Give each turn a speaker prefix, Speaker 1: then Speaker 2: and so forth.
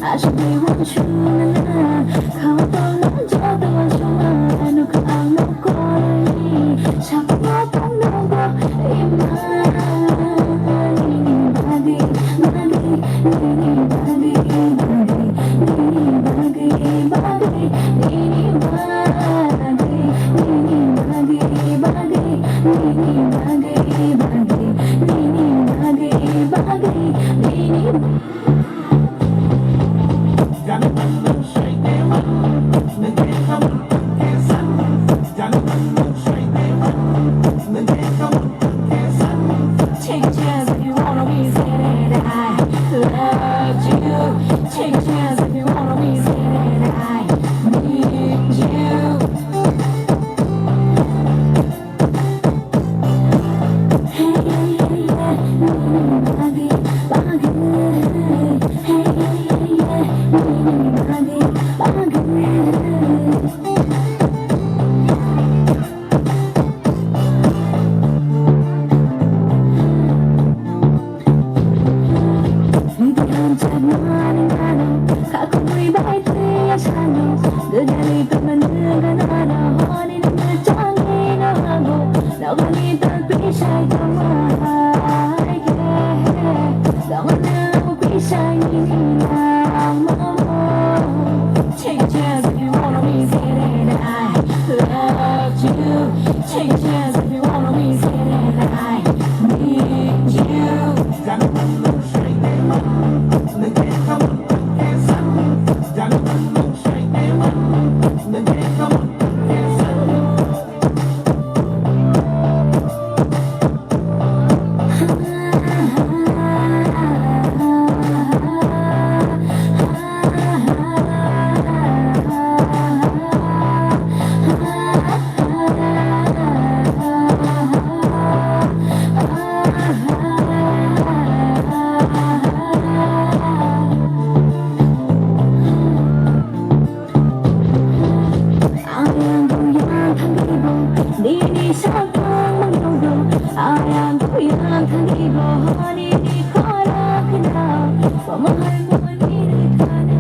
Speaker 1: I should be one true na Kau tolong jodoh cuma anu kau nukoi Siapa pun nunggu Ini bagi, bagi, ini bagi, bagi Ini bagi, bagi, ini bagi Ini bagi, bagi, ini bagi, bagi Ini bagi, bagi, ini
Speaker 2: Jangan pandang syaitan, negeri kamu kesan. Jangan pandang syaitan, negeri kamu kesan.
Speaker 1: Take a chance if you wanna be said that I loved you. Take a chance if you wanna be said that I need you. Hey, yeah, yeah, bagi, bagi. Hey, yeah, bagi, bagi. Hindi chat maninganong Kakumoy ba'y triyasano Gaganito managanano Honin ang natangin ang hago Nakanitang pisay kamay Daman na ako pisay nininang mo Take a chance if you wanna be saying that I loved you Take a chance if you wanna be saying that I need you
Speaker 2: Jangan pandang syaitan, negeri kamu kesan. Jangan pandang syaitan, negeri kamu kesan.
Speaker 1: Ayang goyang tangibo, di sabang magdugo. Ayang goyang tangibo, di ko na kinao. Pamahal mo, hindi ka na